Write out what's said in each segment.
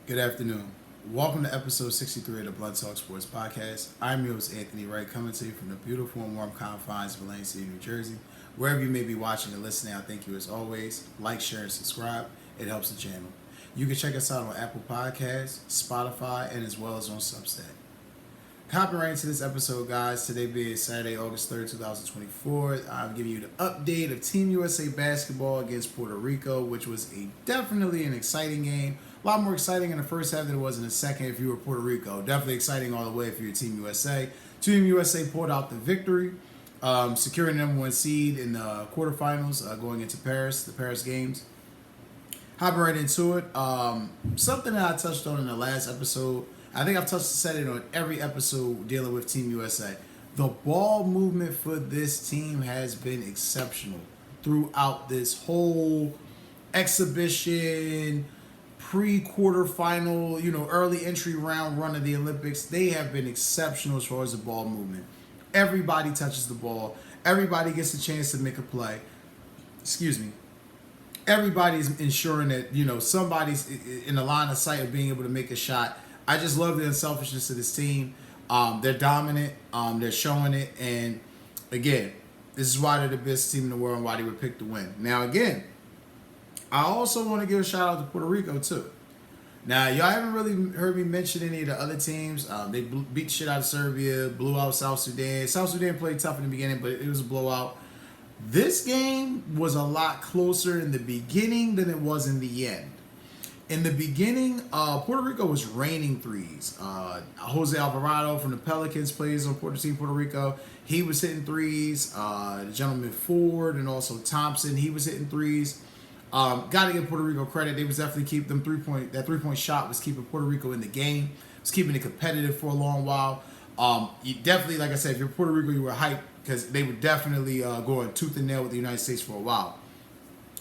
Good afternoon. Welcome to episode 63 of the Blood Talk Sports Podcast. I'm your host, Anthony Wright, coming to you from the beautiful and warm confines of Atlantic City, New Jersey. Wherever you may be watching and listening, I thank you as always. Like, share, and subscribe. It helps the channel. You can check us out on Apple Podcasts, Spotify, and as well as on Substack. Hopping right into this episode, guys. Today being Saturday, August 3rd, 2024. I'm giving you the update of Team USA basketball against Puerto Rico, which was definitely an exciting game. A lot more exciting in the first half than it was in the second if you were Puerto Rico. Definitely exciting all the way if you're Team USA. Team USA pulled out the victory, securing the number one seed in the quarterfinals going into Paris, the Paris games. Hopping right into it. Something that I touched on in the last episode. I think I've said it on every episode dealing with Team USA. The ball movement for this team has been exceptional throughout this whole exhibition, pre-quarterfinal, early entry round run of the Olympics. They have been exceptional as far as the ball movement. Everybody touches the ball. Everybody gets a chance to make a play. Excuse me. Everybody's ensuring that, somebody's in the line of sight of being able to make a shot. I just love the unselfishness of this team. They're dominant. They're showing it. And, again, this is why they're the best team in the world and why they were picked to win. Now, again, I also want to give a shout out to Puerto Rico, too. Now, y'all haven't really heard me mention any of the other teams. They beat the shit out of Serbia, blew out South Sudan. South Sudan played tough in the beginning, but it was a blowout. This game was a lot closer in the beginning than it was in the end. In the beginning, Puerto Rico was raining threes. Jose Alvarado from the Pelicans plays on Team Puerto Rico. He was hitting threes. The gentleman Ford and also Thompson, he was hitting threes. Got to give Puerto Rico credit. They was definitely keep them that 3-point shot was keeping Puerto Rico in the game. It was keeping it competitive for a long while. You definitely, like I said, if you're Puerto Rico, you were hyped because they were definitely going tooth and nail with the United States for a while.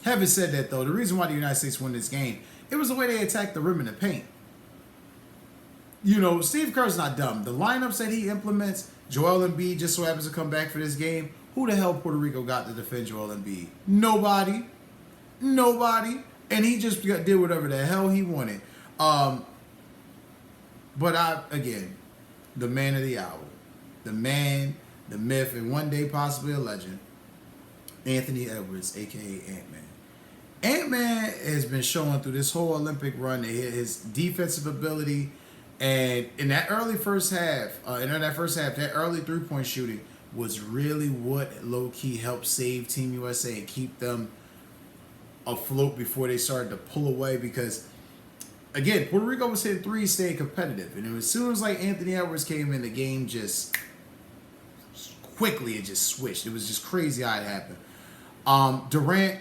Having said that, though, the reason why the United States won this game, it was the way they attacked the rim in the paint. Steve Kerr's not dumb. The lineups that he implements, Joel Embiid just so happens to come back for this game. Who the hell Puerto Rico got to defend Joel Embiid? Nobody. And he just did whatever the hell he wanted. But again, the man of the hour. The man, the myth, and one day possibly a legend. Anthony Edwards, a.k.a. Ant-Man. Ant-Man has been showing through this whole Olympic run his defensive ability. And in that first half, that early three-point shooting was really what low-key helped save Team USA and keep them afloat before they started to pull away because, again, Puerto Rico was hitting threes, staying competitive. And as soon as Anthony Edwards came in, the game just quickly switched. It was just crazy how it happened. Durant,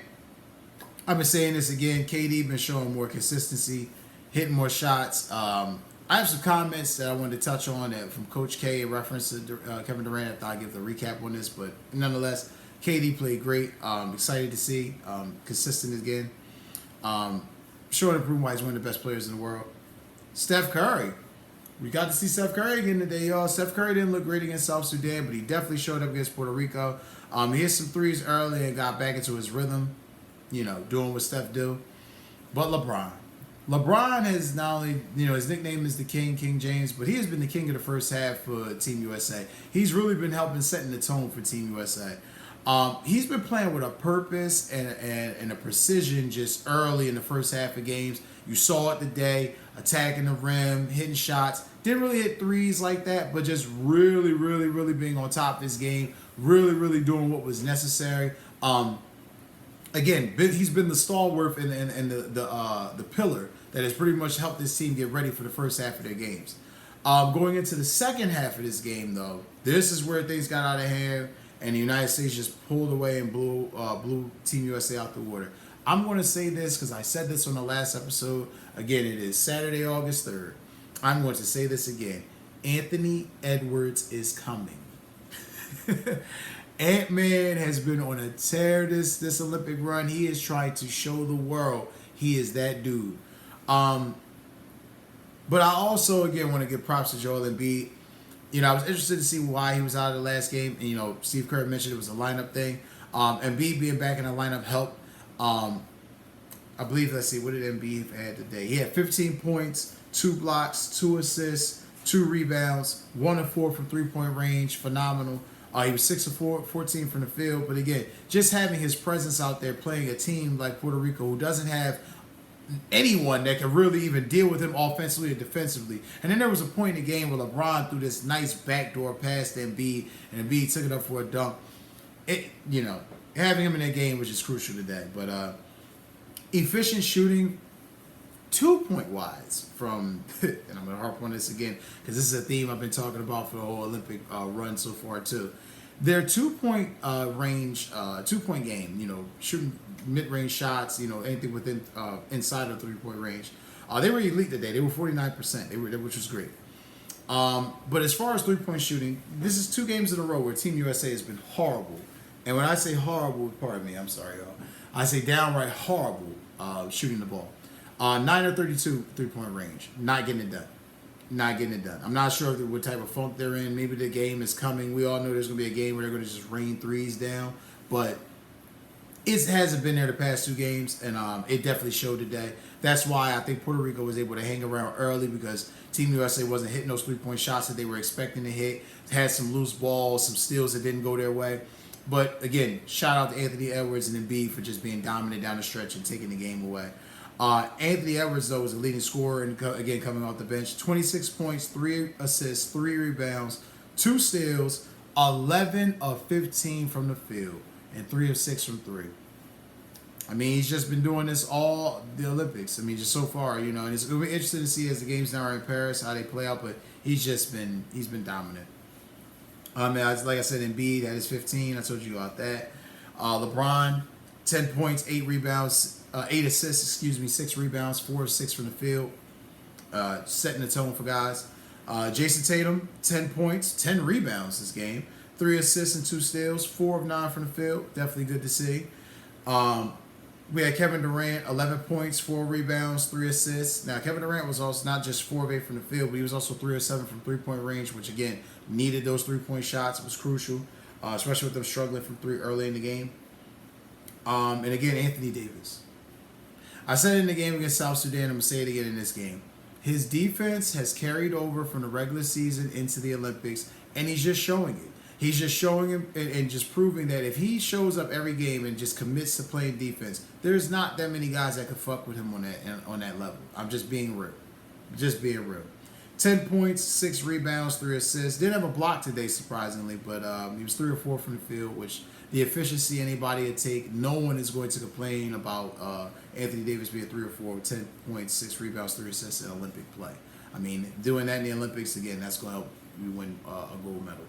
I've been saying this again, KD been showing more consistency, hitting more shots. I have some comments that I wanted to touch on from Coach K in reference to Kevin Durant. I thought I'd give the recap on this, but nonetheless, KD played great. Excited to see. Consistent again. Showing improvement why he's one of the best players in the world. Steph Curry. We got to see Steph Curry again today, y'all. Steph Curry didn't look great against South Sudan, but he definitely showed up against Puerto Rico. He hit some threes early and got back into his rhythm, doing what Steph do. But LeBron has not only, his nickname is the King James, but he has been the king of the first half for Team USA. He's really been helping setting the tone for Team USA. He's been playing with a purpose and a precision just early in the first half of games. You saw it today, attacking the rim, hitting shots. Didn't really hit threes like that, but just really, really, really being on top of his game. Really, really doing what was necessary. Again, he's been the stalwart and the pillar that has pretty much helped this team get ready for the first half of their games. Going into the second half of this game, though, this is where things got out of hand. And the United States just pulled away and blew Team USA out the water. I'm going to say this because I said this on the last episode. Again, it is Saturday, August 3rd. I'm going to say this again. Anthony Edwards is coming. Ant-Man has been on a tear this Olympic run. He is trying to show the world he is that dude. But I also, again, want to give props to Joel Embiid. I was interested to see why he was out of the last game. And, Steve Kerr mentioned it was a lineup thing. Embiid being back in the lineup helped. I believe, let's see, what did Embiid have today? He had 15 points, 2 blocks, 2 assists, 2 rebounds, 1 of 4 from 3-point range. Phenomenal. He was 6 of 14 from the field. But again, just having his presence out there playing a team like Puerto Rico who doesn't have anyone that can really even deal with him offensively or defensively. And then there was a point in the game where LeBron threw this nice backdoor pass to Embiid, and Embiid took it up for a dunk. Having him in that game was just crucial today. But efficient shooting, 2-point wise from, and I'm going to harp on this again because this is a theme I've been talking about for the whole Olympic run so far too. Their 2-point range, 2-point game, shooting mid-range shots, anything within inside of 3-point range. They were elite today. They were 49%, which was great. But as far as 3-point shooting, this is 2 games in a row where Team USA has been horrible. And when I say horrible, pardon me, I'm sorry, y'all. I say downright horrible shooting the ball. 9 of 32 3-point range. Not getting it done. I'm not sure what type of funk they're in. Maybe the game is coming. We all know there's going to be a game where they're going to just rain threes down. But it hasn't been there the past 2 games, and it definitely showed today. That's why I think Puerto Rico was able to hang around early because Team USA wasn't hitting those 3-point shots that they were expecting to hit. Had some loose balls, some steals that didn't go their way. But again, shout out to Anthony Edwards and Embiid for just being dominant down the stretch and taking the game away. Anthony Edwards, though, was the leading scorer, and again, coming off the bench. 26 points, 3 assists, 3 rebounds, 2 steals, 11 of 15 from the field, and 3 of 6 from 3. I mean, he's just been doing this all the Olympics. I mean, just so far, and it's going to be interesting to see as the games now are in Paris, how they play out, but he's been dominant. Like I said, Embiid had his 15. I told you about that. LeBron, 10 points, 8 rebounds, 8 assists, 6 rebounds, 4 of 6 from the field, setting the tone for guys. Jason Tatum, 10 points, 10 rebounds this game, 3 assists and 2 steals, 4 of 9 from the field. Definitely good to see. We had Kevin Durant, 11 points, 4 rebounds, 3 assists. Now, Kevin Durant was also not just 4 of 8 from the field, but he was also 3 of 7 from 3-point range, which, again, needed those 3-point shots. It was crucial, especially with them struggling from 3 early in the game. And, again, Anthony Davis. I said it in the game against South Sudan, I'm going to say it again in this game. His defense has carried over from the regular season into the Olympics, and he's just showing it. He's just showing him and just proving that if he shows up every game and just commits to playing defense, there's not that many guys that could fuck with him on that level. I'm just being real. 10 points, 6 rebounds, 3 assists. Didn't have a block today, surprisingly, but he was 3 or 4 from the field, which the efficiency anybody would take. No one is going to complain about Anthony Davis being 3 or 4 with 10 points, 6 rebounds, 3 assists in Olympic play. I mean, doing that in the Olympics, again, that's going to help you win a gold medal.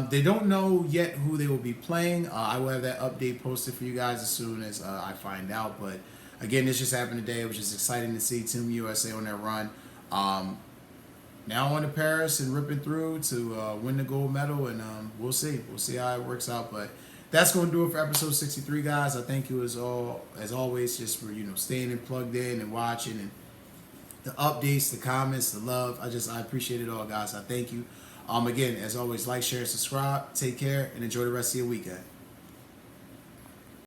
They don't know yet who they will be playing. I will have that update posted for you guys as soon as I find out. But again, this just happened today. It was just exciting to see Team USA on their run. Now on to Paris and ripping through to win the gold medal, and we'll see. We'll see how it works out. But that's going to do it for episode 63, guys. I thank you as always, just for staying and plugged in and watching, and the updates, the comments, the love. I appreciate it all, guys. I thank you. Again, as always, like, share, and subscribe. Take care and enjoy the rest of your weekend.